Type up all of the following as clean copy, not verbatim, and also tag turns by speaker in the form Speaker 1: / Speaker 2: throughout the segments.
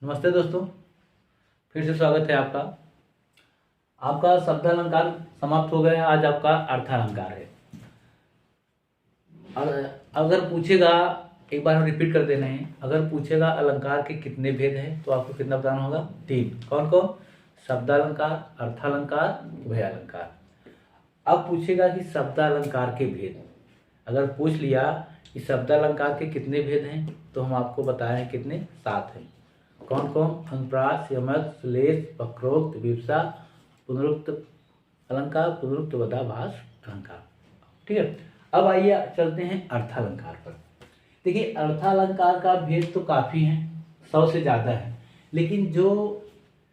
Speaker 1: नमस्ते दोस्तों, फिर से स्वागत है आपका। आपका शब्दालंकार समाप्त हो गया है। आज आपका अर्थालंकार है। अगर पूछेगा, एक बार हम रिपीट कर दे रहे हैं, अगर पूछेगा अलंकार के कितने भेद हैं तो आपको कितना बताना होगा? 3। कौन कौन? शब्दालंकार, अर्थालंकार, उभयालंकार। अब पूछेगा कि शब्दालंकार के भेद। अगर पूछ लिया कि शब्दालंकार के कितने भेद हैं तो हम आपको बताए हैं कितने? 7 हैं। कौन कौन? अनुप्रास, यमक, श्लेष, वक्रोक्त, विवक्षा, पुनरुक्त अलंकार, पुनरुक्त वदाभास अलंकार। ठीक है। अब आइए चलते हैं अर्थालंकार पर। देखिए, अर्थालंकार का भेद तो काफ़ी है, 100 से ज़्यादा है, लेकिन जो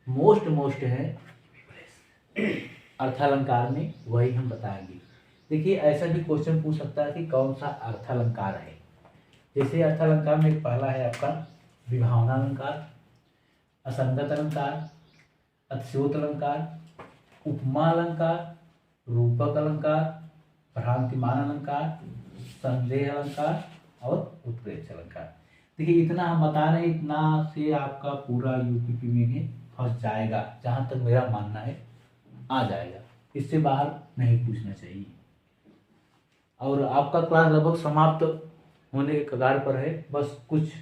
Speaker 1: मोस्ट है अर्थालंकार में वही हम बताएंगे। देखिए, ऐसा भी क्वेश्चन पूछ सकता है कि कौन सा अर्थालंकार है। जैसे अर्थालंकार में पहला है आपका विभावना अलंकार, असंगत अलंकार, अतिशयोक्त अलंकार, उपमा अलंकार, रूपक अलंकार, भ्रांतिमान अलंकार, संदेह अलंकार और उत्प्रेक्ष अलंकार। देखिए, इतना हम बता रहे हैं, इतना से आपका पूरा यूपीपी में फंस जाएगा। जहाँ तक मेरा मानना है आ जाएगा, इससे बाहर नहीं पूछना चाहिए। और आपका क्लास लगभग समाप्त होने के कगार पर है। बस कुछ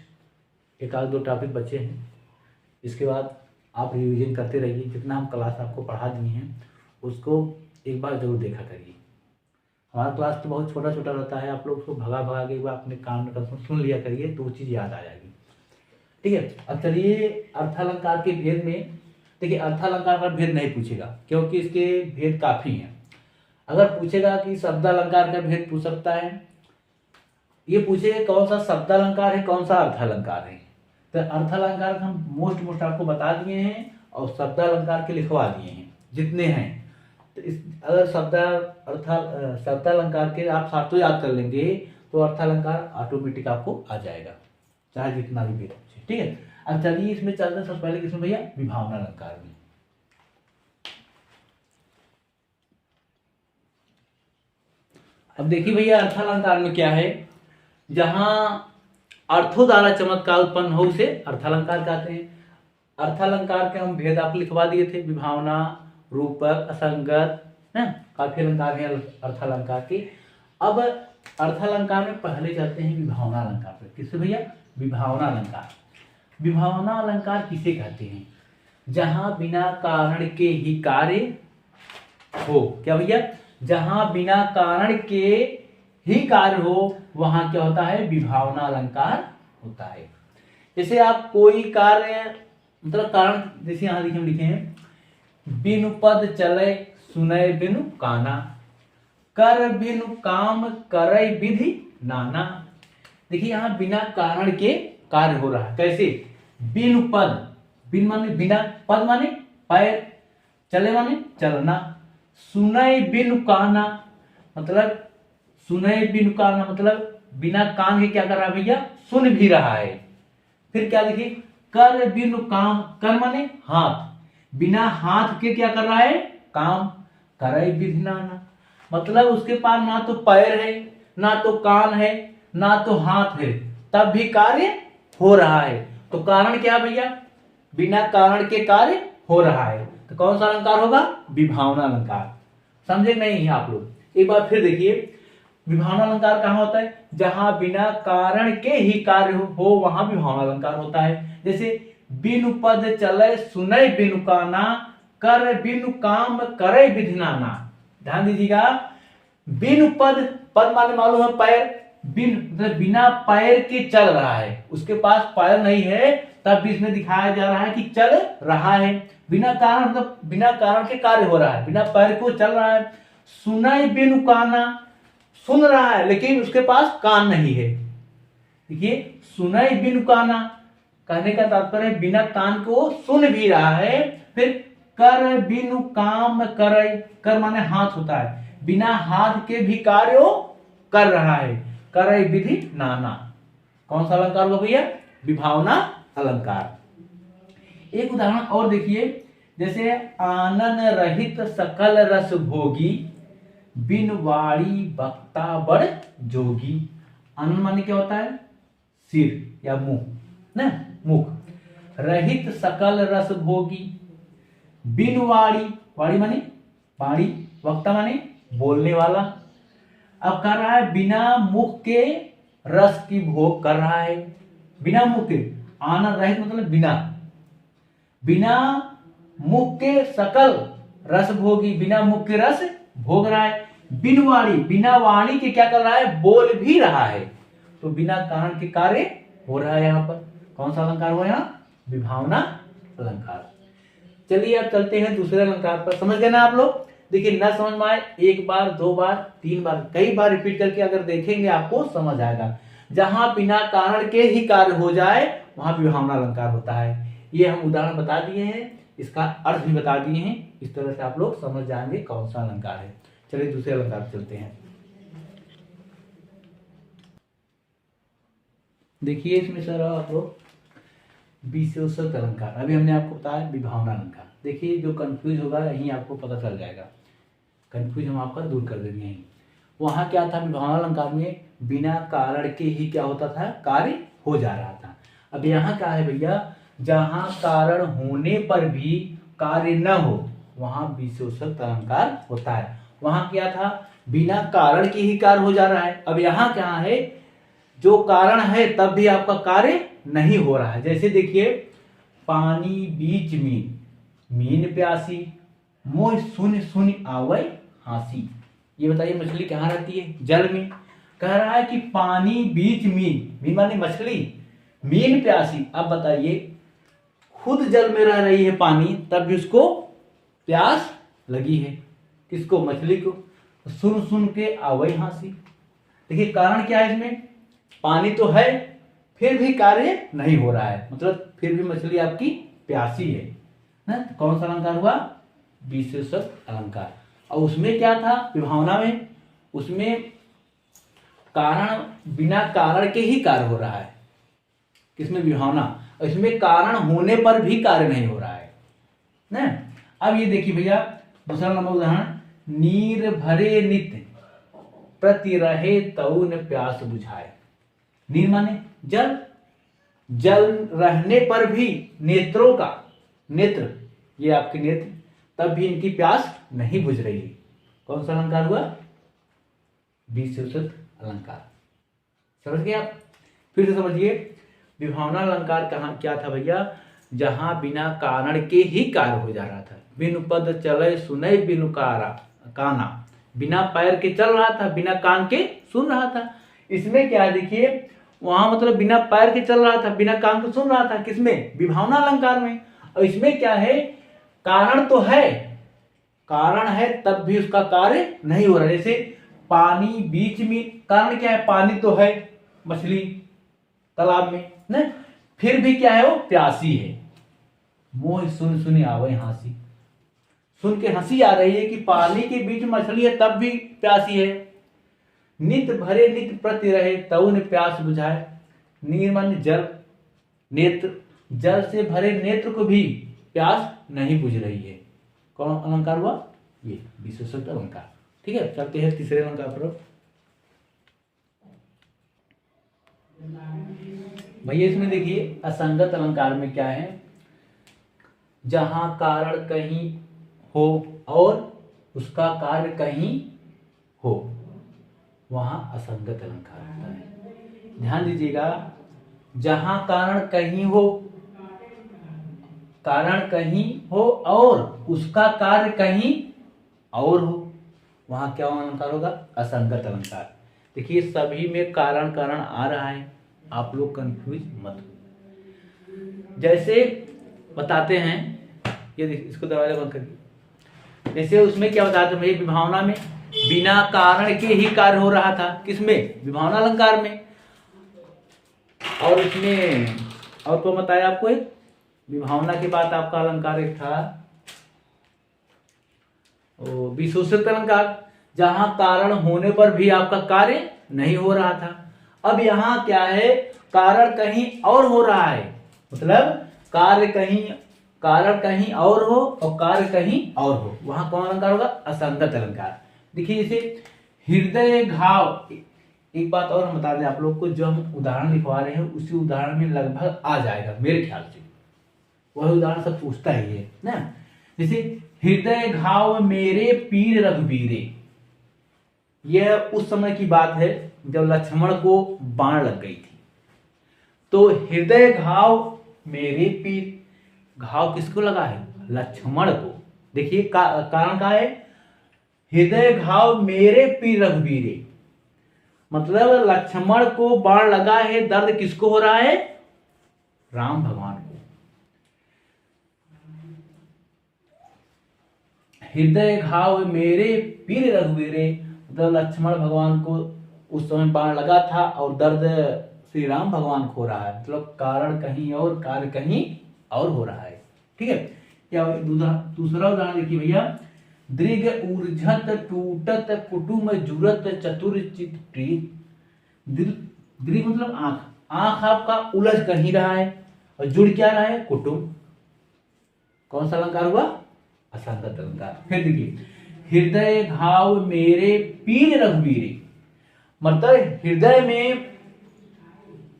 Speaker 1: एक आध दो टॉपिक बचे हैं, इसके बाद आप रिवीजन करते रहिए। जितना हम क्लास आपको पढ़ा दिए हैं उसको एक बार जरूर देखा करिए। हमारा क्लास तो बहुत छोटा छोटा रहता है, आप लोग उसको भगा के एक बार अपने कान में सुन लिया करिए तो वो चीज़ याद आ जाएगी। ठीक है। अब चलिए अर्थालंकार के भेद में। देखिए, अर्थालंकार का भेद नहीं पूछेगा क्योंकि इसके भेद काफ़ी हैं। अगर पूछेगा कि शब्दालंकार का भेद पूछ सकता है, ये पूछेगा कौन सा शब्दालंकार है, कौन सा अर्थालंकार है। तो अर्थालंकार हम मोस्ट आपको बता दिए हैं और शब्दालंकार के लिखवा दिए हैं जितने हैं। तो इस अगर शब्दालंकार के आप सातों याद कर लेंगे तो अर्थालंकार ऑटोमेटिक आपको आ जाएगा, चाहे जितना भी भेद पूछे। ठीक है। अब चलिए इसमें चलते हैं सबसे पहले किसमें भैया? विभावना अलंकार में। अब देखिए भैया, अर्थालंकार में क्या है? जहां अर्थों द्वारा चमत्कार उत्पन्न हो उसे अर्थालंकार कहते हैं। अर्थालंकार के हम भेद आप लिखवा दिए थे, विभावना, रूपक, असंगत, है काफी अलंकार है अर्थालंकार के। अब अर्थालंकार में पहले चलते हैं विभावना अलंकार पर। किससे भैया? विभावना अलंकार। विभावना अलंकार किसे कहते हैं? जहां बिना कारण के ही कार्य हो। क्या भैया? जहां बिना कारण के ही कार्य हो वहां क्या होता है? विभावना अलंकार होता है। जैसे आप कोई कार्य, मतलब कारण, जैसे यहां लिखे हैं, बिनु पद चले सुनय बिनु काना, कर बिनु काम करय विधि नाना। देखिए, यहां बिना कारण के कार्य हो रहा है। कैसे? बिनु पद, बिन माने बिना, पद माने पैर, चले माने चलना, सुनय बिनु काना मतलब सुनय बिनु काना मतलब बिना कान के क्या कर रहा है भैया? सुन भी रहा है। फिर क्या देखिए? कर बिनु काम, कर माने हाथ, बिना हाथ के क्या कर रहा है? काम, करय विधि नाना मतलब उसके पास ना तो पैर है, ना तो कान है, ना तो हाथ है, तब भी कार्य हो रहा है। तो कारण क्या भैया? बिना कारण के कार्य हो रहा है। तो कौन सा अलंकार होगा? विभावना अलंकार। समझे नहीं आप लोग? एक बार फिर देखिए, विभावना अलंकार कहाँ होता है? जहां बिना कारण के ही कार्य हो वहां विभावना अलंकार होता है। जैसे बिनु पद चले सुनय बिनु काना, कर बिनु काम करे विधि नाना। ध्यान दीजिएगा, बिनु पद, पद माने मालूम है पैर, बिन मतलब बिना पैर के चल रहा है, उसके पास पैर नहीं है तब भी इसमें दिखाया जा रहा है कि चल रहा है। बिना कारण मतलब बिना कारण के कार्य हो रहा है, बिना पैर को चल रहा है। सुनय बिनु काना, सुन रहा है लेकिन उसके पास कान नहीं है। देखिए, सुनय बिनु काना कहने का तात्पर्य बिना कान को सुन भी रहा है। फिर कर बिनु काम करय, कर माने हाथ होता है, बिना हाथ के भी कार्य कर रहा है, करय विधि नाना। कौन सा अलंकार हो भैया? विभावना अलंकार। एक उदाहरण और देखिए, जैसे आनन रहित सकल रस भोगी, बिन वाणी वक्ता बड़ जोगी। आनन माने क्या होता है? सिर या मुंह, ना मुख। रहित सकल रस भोगी, बिन वाणी, वाणी माने वाणी, वक्ता माने बोलने वाला। अब कर रहा है बिना मुख के रस की भोग कर रहा है, बिना मुख के, आनंद रहित मतलब बिना, बिना मुख के सकल रस भोगी, बिना मुख के रस भोग रहा है। बिन वाणी, बिना वाणी के क्या कर रहा है, बोल भी रहा है। तो बिना कारण के कार्य हो रहा है। यहाँ पर कौन सा अलंकार हुआ, यहाँ विभावना अलंकार। चलिए अब चलते हैं दूसरे अलंकार पर। समझ गए ना आप लोग। देखिए ना समझ में आए, एक बार, दो बार, तीन बार, कई बार रिपीट करके अगर देखेंगे आपको समझ आएगा। जहां बिना कारण के ही कार्य हो जाए वहां विभावना अलंकार होता है। ये हम उदाहरण बता दिए हैं, इसका अर्थ भी बता दिए हैं। इस तरह से आप लोग समझ जाएंगे कौन सा अलंकार है। चलिए दूसरे अलंकार पर चलते हैं। देखिए इसमें सर आप लोग विशेषक अलंकार, अभी हमने आपको बताया विभावना अलंकार। देखिए जो कंफ्यूज होगा यहीं आपको पता चल जाएगा, कंफ्यूज हम आपका दूर कर देंगे यहीं। वहां क्या था, विभावना अलंकार में बिना कारण के ही क्या होता था, कार्य हो जा रहा था। अब यहाँ क्या है भैया, जहां कारण होने पर भी कार्य न हो वहां विशेषक अलंकार होता है। वहां क्या था, बिना कारण के ही कार्य हो जा रहा है। अब यहाँ क्या है, जो कारण है तब भी आपका कार्य नहीं हो रहा है। जैसे देखिए, पानी बीच में मीन प्यासी, मोह सुन सुन आवै हासी। ये बताइए मछली कहाँ रहती है, जल में। कह रहा है कि पानी बीच मीन माने मछली, मीन प्यासी। अब बताइए, खुद जल में रह रही है पानी, तब भी उसको प्यास लगी है। किसको, मछली को। सुन सुन के आवै हासी। देखिए कारण क्या है इसमें, पानी तो है फिर भी कार्य नहीं हो रहा है, मतलब फिर भी मछली आपकी प्यासी है ना। कौन सा अलंकार हुआ, विशेषक अलंकार। और उसमें क्या था, विभावना में, उसमें कारण, बिना कारण के ही कार्य हो रहा है। किसमें, विभावना। इसमें कारण होने पर भी कार्य नहीं हो रहा है ना। अब ये देखिए भैया दूसरा नंबर उदाहरण, नीर भरे नित्य प्रति रहे तउन प्यास बुझाए। नीर माने जल, जल रहने पर भी नेत्रों का, नेत्र ये आपके नेत्र, तब भी इनकी प्यास नहीं बुझ रही है। कौन सा अलंकार हुआ, विशेषक अलंकार। समझ गए आप। फिर से समझिए, विभावना अलंकार कहाँ क्या था भैया, जहां बिना कारण के ही कार्य हो जा रहा था। बिनु पद चले सुने बिनु काना, बिना पैर के चल रहा था, बिना कान के सुन रहा था। इसमें क्या है देखिए, वहां मतलब बिना पैर के चल रहा था, बिना कान के सुन रहा था। किसमें, विभावना अलंकार में। और इसमें क्या है, कारण तो है, कारण है तब भी उसका कार्य नहीं हो रहा। जैसे पानी बीच में, कारण क्या है, पानी तो है, मछली तालाब में ना, फिर भी क्या है, वो प्यासी है। मोह सुन सुनी आवे हासी, सुन के हंसी आ रही है कि पानी के बीच मछली है तब भी प्यासी है। नित भरे नित प्रति रहे तउन प्यास बुझाए। नीर माने जल, नेत्र, जल से भरे नेत्र को भी प्यास नहीं बुझ रही है। कौन अलंकार हुआ, ये विशेषक अलंकार। ठीक है, चलते हैं तीसरे अलंकार पर। भैया इसमें देखिए असंगत अलंकार में क्या है, जहां कारण कहीं हो और उसका कार्य कहीं हो वहां असंगत अलंकार होता है। ध्यान दीजिएगा, जहां कारण कहीं हो, कारण कहीं हो और उसका कार्य कहीं और हो, वहां क्या अलंकार होगा, असंगत अलंकार। देखिए सभी में कारण कारण आ रहा है, आप लोग कंफ्यूज मत हो। जैसे बताते हैं, ये इसको दरवाजा बंद करिए। जैसे उसमें क्या बताते हैं, विभावना में बिना कारण के ही कार्य हो रहा था। किसमें, विभावना अलंकार में। और इसमें और तो बताया आपको, एक विभावना के बाद आपका अलंकार एक था विशेषक अलंकार, जहां कारण होने पर भी आपका कार्य नहीं हो रहा था। अब यहां क्या है, कारण कहीं और हो रहा है, मतलब कारण कहीं और हो और कार्य कहीं और हो, वहां कौन अलंकार होगा, असंगत अलंकार। देखिए जैसे हृदय घाव, एक बात और हम बता दें आप लोग को, जो हम उदाहरण लिखवा रहे हैं उसी उदाहरण में लगभग आ जाएगा मेरे ख्याल से। वह उदाहरण सब पूछता ही है ना। जैसे हृदय घाव मेरे पीर रघुबीरे, यह उस समय की बात है जब लक्ष्मण को बाण लग गई थी। तो हृदय घाव मेरे पीर, घाव किसको लगा है? लक्ष्मण को। देखिए कारण क्या है? हृदय घाव मेरे पीर रघुबीरे, मतलब लक्ष्मण को बाण लगा है, दर्द किसको हो रहा है? राम भगवान को। हृदय घाव मेरे पीर रघुबीरे, मतलब लक्ष्मण भगवान को उस समय बाण लगा था और दर्द श्री राम भगवान को हो रहा है, मतलब कारण कहीं और कार्य कहीं और हो रहा है। ठीक है। या दूसरा उदाहरण देखिए भैया, दृग ऊर्झत टूटत कुटुम जुरत चतुर्चित प्रीत। दृग मतलब आंख, आंख आपका उलझ कहीं रहा है और जुड़ क्या रहा है? कुटुम। कौन सा अलंकार हुआ? असंगत अलंकार। फिर देखिए, हृदय घाव मेरे पीर रघुबीरे, मतलब हृदय में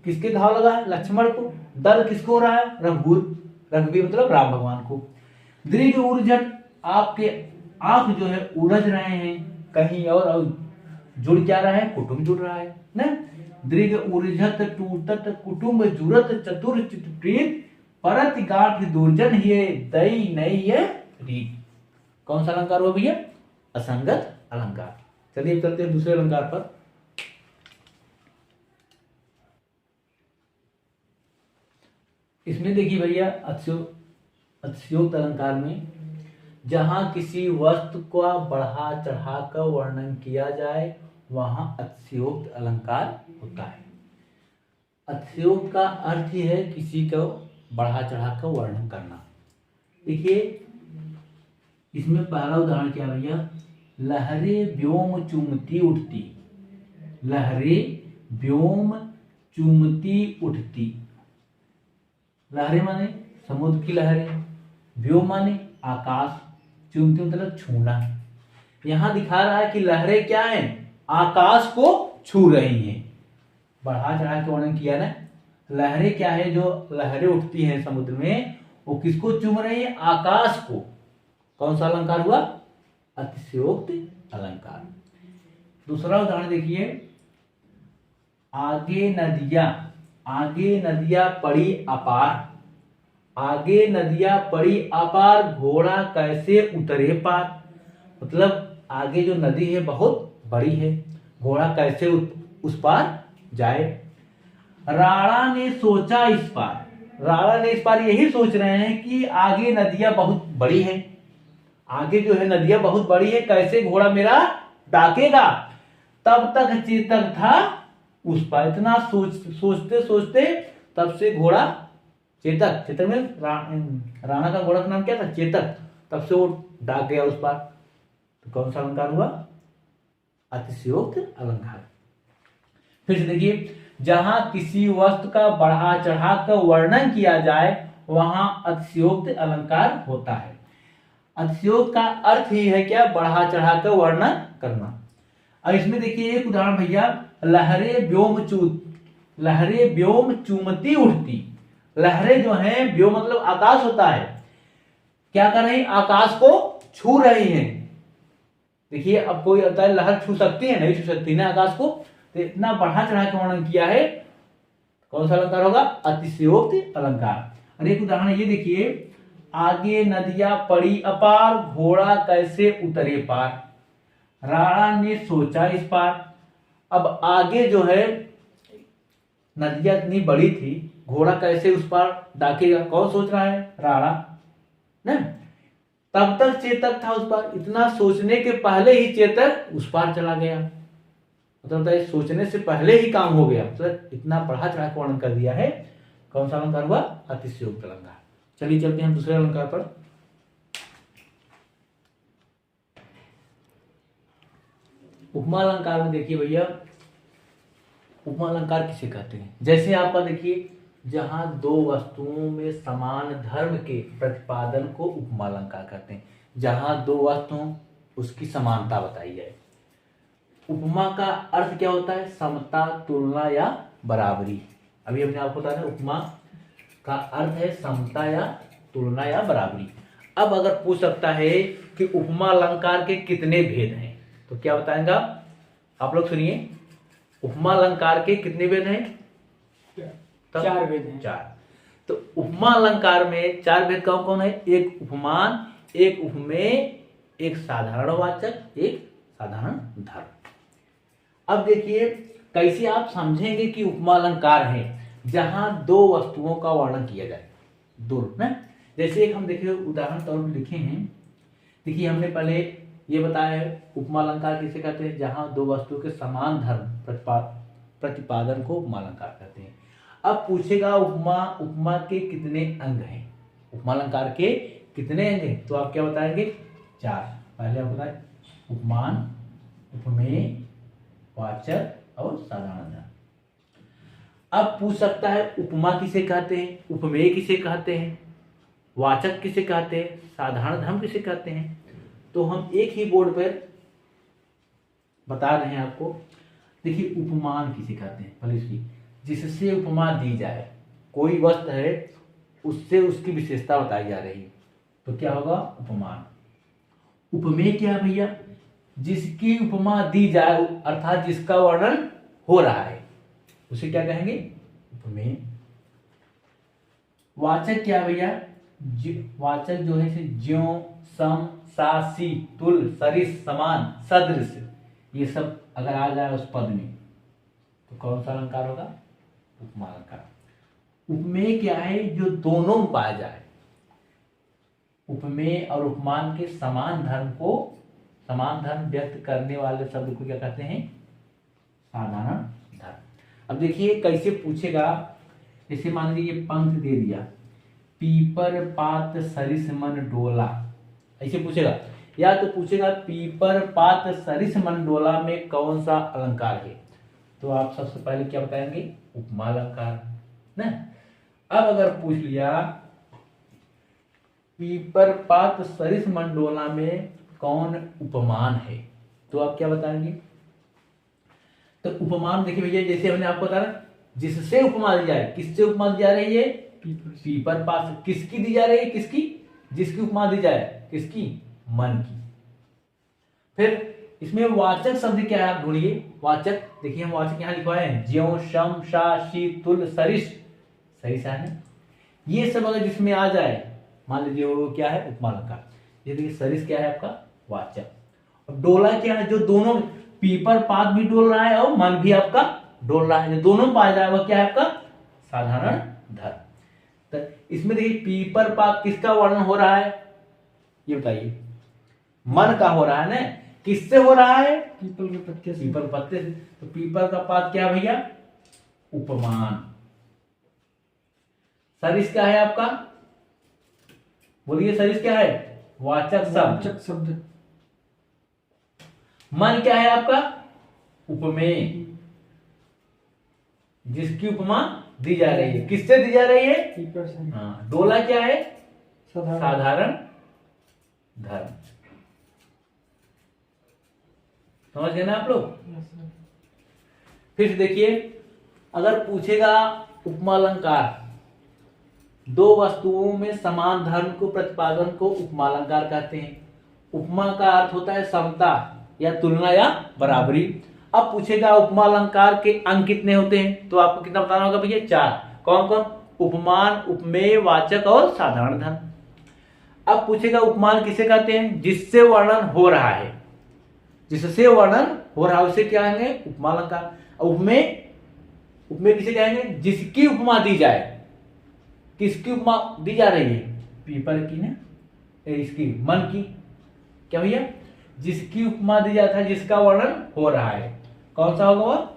Speaker 1: किसके घाव लगा है? लक्ष्मण को। दर्द किसको हो रहा है? रघुवीर मतलब राम भगवान को। दृढ़ ऊर्जन, आपके आंख जो है उलझ रहे हैं कहीं और जुड़ क्या रहा है? कुटुंब जुड़ रहा है ना। दृढ़ ऊर्जत टूटत कुटुंब जुरत चतुर चित्प्रीत, परत गांठ दुर्जन ये दई नई ये रीत। कौन सा अलंकार हुआ भैया? असंगत अलंकार। चलिए चलते हैं दूसरे अलंकार पर। इसमें देखिए भैया, अतिशयोक्त अलंकार में जहां किसी वस्तु का बढ़ा चढ़ाकर वर्णन किया जाए वहां अतिशयोक्त अलंकार होता है। अतिशयोक्त का अर्थ ही है किसी को बढ़ा चढ़ाकर वर्णन करना। देखिए इसमें पहला उदाहरण क्या भैया? लहरे व्योम चुमती उठती, लहरे व्योम चुमती उठती। लहरें माने समुद्र की लहरें, व्योम माने आकाश, चुमती मतलब छूना। यहां दिखा रहा है कि लहरें क्या हैं? आकाश को छू रही हैं। बढ़ा चढ़ा के वर्णन किया ना। लहरें क्या है? जो लहरें उठती हैं समुद्र में, वो किसको चूम रही है? आकाश को। कौन सा अलंकार हुआ? अतिशयोक्त अलंकार। दूसरा उदाहरण देखिए, आगे नदियां पड़ी अपार, आगे नदियां पड़ी अपार घोड़ा कैसे उतरे पार। मतलब आगे जो नदी है बहुत बड़ी है, घोड़ा कैसे उस पार जाए। राणा ने सोचा इस पार, राणा ने इस पार यही सोच रहे हैं कि आगे नदियां बहुत बड़ी है, आगे जो है नदियां बहुत बड़ी है, कैसे घोड़ा मेरा डाकेगा। तब तक चेतक था उस पार। इतना सोचते सोचते तब से घोड़ा चेतक में राणा का घोड़ा का नाम क्या था? चेतक। तब से वो डाक गया उस पार। तो कौन सा अलंकार हुआ? अतिशयोक्त अलंकार। फिर से देखिए, जहां किसी वस्तु का बढ़ा चढ़ा कर वर्णन किया जाए वहां अतिशयोक्त अलंकार होता है। अतिशयोक्त का अर्थ ही है क्या? बढ़ा चढ़ा कर वर्णन करना। अब इसमें देखिए एक उदाहरण भैया, लहरे व्योम चूमती उठती। लहरें जो हैं, व्योम मतलब आकाश होता है, क्या कर रही? आकाश को छू रही हैं। देखिए अब कोई होता है लहर छू सकती है? नहीं छू सकती ना आकाश को। तो इतना बढ़ा चढ़ा के वर्णन किया है। कौन सा अलंकार होगा? अतिशयोक्त अलंकार। और एक उदाहरण ये देखिए, आगे नदियां पड़ी अपार घोड़ा कैसे उतरे पार। राणा ने सोचा इस पार। अब आगे जो है नदियां इतनी बड़ी थी, घोड़ा कैसे उस पार डाकेगा? कौन सोच रहा है? राणा ना। तब तक चेतक था उस पार, इतना सोचने के पहले ही चेतक उस पार चला गया। मतलब सोचने से पहले ही काम हो गया, मतलब इतना बढ़ा चढ़ा के वर्णन कर दिया है। कौन सा अलंकार हुआ? अतिशयोक्त अलंकार। चलिए चलते हैं दूसरे अलंकार पर। उपमा अलंकार में देखिए भैया, उपमा अलंकार किसे कहते हैं? जैसे आपका देखिए, जहां दो वस्तुओं में समान धर्म के प्रतिपादन को उपमा अलंकार कहते हैं। जहां दो वस्तुओं उसकी समानता बताई जाए। उपमा का अर्थ क्या होता है? समता, तुलना या बराबरी। अभी हमने आपको बताया उपमा का अर्थ है समता या तुलना या बराबरी। अब अगर पूछ सकता है कि उपमा अलंकार के कितने भेद हैं, तो क्या बताएंगे आप लोग सुनिए। उपमा अलंकार के कितने भेद हैं?
Speaker 2: 4 भेद हैं।
Speaker 1: 4। तो उपमा अलंकार में 4 भेद कौन कौन है? एक उपमान, एक उपमेय, एक साधारण वाचक, एक साधारण धर्म। अब देखिए कैसे आप समझेंगे कि उपमा अलंकार है जहां 2 वस्तुओं का वर्णन किया जाए, 2 रूप में। जैसे एक हम देखिए उदाहरण तौर पर लिखे हैं। देखिए हमने पहले ये बताया है उपमा अलंकार किसे कहते हैं, जहां 2 वस्तुओं के समान धर्म प्रतिपादन को उपमा अलंकार कहते हैं। अब पूछेगा उपमा के कितने अंग हैं, उपमा अलंकार के कितने अंग हैं, तो आप क्या बताएंगे? 4। पहले आप बताएं उपमान, उपमेय, वाचक और साधारण धर्म। अब पूछ सकता है उपमा किसे कहते हैं, उपमेय किसे कहते हैं, वाचक किसे कहते हैं, साधारण धर्म किसे कहते हैं। तो हम एक ही बोर्ड पर बता रहे हैं आपको। देखिए उपमान किसे कहते हैं, पहले इसकी जिससे उपमा दी जाए, कोई वस्तु है उससे उसकी विशेषता बताई जा रही है, तो क्या होगा? उपमान। उपमेय क्या है भैया? जिसकी उपमा दी जाए अर्थात जिसका वर्णन हो रहा है उसे क्या कहेंगे? उपमेय। वाचक क्या भैया? वाचक जो है ज्यों, सम, सा, सी, तुल, सरिस, समान, सदृश, ये सब अगर आ जाए उस पद में तो कौन सा अलंकार होगा? उपमा अलंकार। उपमेय क्या है? जो दोनों में पाया जाए। उपमेय और उपमान के समान धर्म व्यक्त करने वाले शब्द को क्या कहते हैं? साधारण धर्म। अब देखिए कैसे पूछेगा। जैसे मान लीजिए ये पंक्ति दे दिया, पीपर पात सरिस मन डोला, ऐसे पूछेगा। या तो पूछेगा पीपर पात सरिस मन डोला में कौन सा अलंकार है, तो आप सबसे पहले क्या बताएंगे? उपमा अलंकार ना। अब अगर पूछ लिया पीपर पात सरिस मन डोला में कौन उपमान है, तो आप क्या बताएंगे? तो उपमान देखिए भैया, जैसे हमने आपको बताया जिससे उपमा दी जाए, किससे उपमा दी जा रही है? पीपर पास। किसकी दी जा रही है? किसकी? जिसकी उपमा दी जाए, किसकी? मन की। फिर इसमें वाचक शब्द क्या है आप ढूंढिए। वाचक देखिए हम वाचक यहां लिखवाए हैं, ज्यों, शम, शा, शी, तुल, सरिस, सही सा है। ये सब अगर जिसमें आ जाए, मान लीजिए वो क्या है? उपमा अलंकार। ये देखिए सरिस क्या है आपका? वाचक। और डोला क्या है? जो दोनों पीपर पात भी डोल रहा है और मन भी आपका डोल रहा है, जो दोनों पाया जाए वह क्या है आपका? साधारण धर्म। तो इसमें देखिए पीपर पात किसका वर्णन हो रहा है, ये बताइए। मन का हो रहा है ना। किससे हो रहा है?
Speaker 2: पीपल के पत्ते से।
Speaker 1: पीपल पत्ते से। तो पीपल का पात क्या भैया? उपमान। सरिस क्या है आपका? बोलिए सरिस क्या है? वाचक शब्द। मन क्या है आपका? उपमेय, जिसकी उपमा दी जा रही है। किससे दी जा रही है?
Speaker 2: पीपर से।
Speaker 1: हाँ। डोला क्या है? साधारण धर्म। समझ गए ना आप लोग? फिर देखिए अगर पूछेगा उपमा अलंकार, 2 वस्तुओं में समान धर्म को प्रतिपादन को उपमा अलंकार कहते हैं। उपमा का अर्थ होता है समता या तुलना या बराबरी। अब पूछेगा उपमा अलंकार के अंग कितने होते हैं, तो आपको कितना बताना होगा भैया? 4। कौन कौन? उपमान, उपमेय, वाचक और साधारण धर्म। अब पूछेगा उपमान किसे कहते हैं? जिससे वर्णन हो रहा है, जिससे वर्णन हो रहा है उसे क्या कहेंगे? उपमा अलंकार। उपमेय किसे कहेंगे? जिसकी उपमा दी जाए। किसकी उपमा दी जा रही है? पीपल की ना, इसकी मन की। क्या भैया? जिसकी उपमा दी जाता है, जिसका वर्णन हो रहा है, कौन सा होगा वह?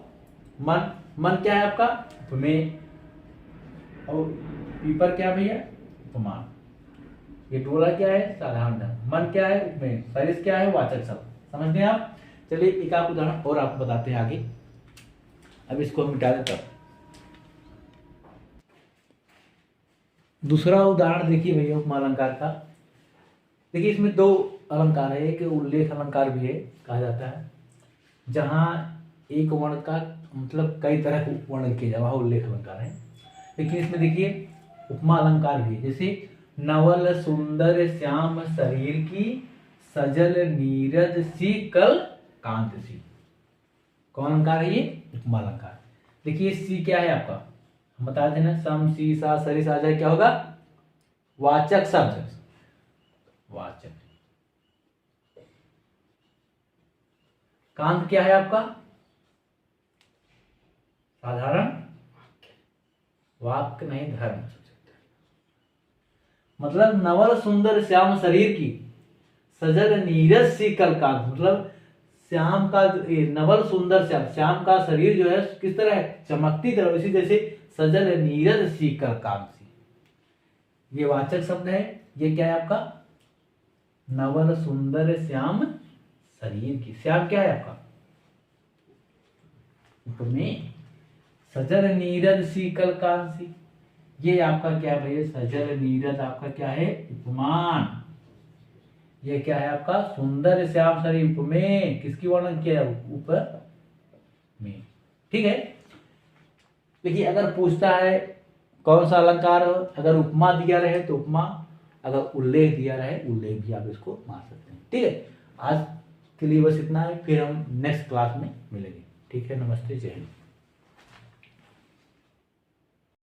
Speaker 1: मन। मन क्या है आपका? उपमेय। और पीपर क्या भैया? उपमान। ये डोला क्या है? साधारण धर्म। मन क्या है? उपमेय। सरिस क्या है? वाचक शब्द। समझ गए आप? चलिए एक आप उदाहरण और आपको बताते हैं आगे। अब इसको हम मिटा देते हैं। दूसरा उदाहरण देखिए भैया उपमा अलंकार का। देखिए इसमें 2 अलंकार है। एक उल्लेख अलंकार भी है कहा जाता है, जहां एक वर्ण का मतलब कई तरह के वर्णन किए जाए, वहां उल्लेख अलंकार है। लेकिन इसमें देखिए उपमा अलंकार भी है। जैसे नवल सुंदर श्याम शरीर की, सजल नीरद सी कल कांत सी। कौन अलंकार है ये? उपमा अलंकार। देखिए सी क्या है आपका, हम बता देना, सम सी सा सरी सा जाए क्या होगा? वाचक शब्द, वाचक। कांत क्या है आपका? साधारण वाक्य नहीं, धर्म। मतलब नवल सुंदर श्याम शरीर की, सजल नीरज सी कल कांत, मतलब श्याम का नवल सुंदर श्याम, श्याम का शरीर जो है किस तरह है? चमकती तरह, इसी जैसे सजल नीरज सी कल कांत सी। ये वाचक शब्द है। ये क्या है आपका? नवल सुंदर श्याम शरीर की। श्याम क्या है आपका? उपमेय। सजल नीरद सी कल कांत सी, ये आपका क्या है भैया? सजल नीरद आपका क्या है? उपमान। ये क्या है आपका? सुंदर श्याम शरीर उपमेय, किसकी वर्णन किया है? ऊपर में। ठीक है। देखिए अगर पूछता है कौन सा अलंकार हो, अगर उपमा दिया रहे तो उपमा, अगर उल्लेख दिया रहे उल्लेख भी आप इसको मान सकते हैं। ठीक है, आज के लिए बस इतना है, फिर हम नेक्स्ट क्लास में मिलेंगे। ठीक है, नमस्ते, जय हिंद।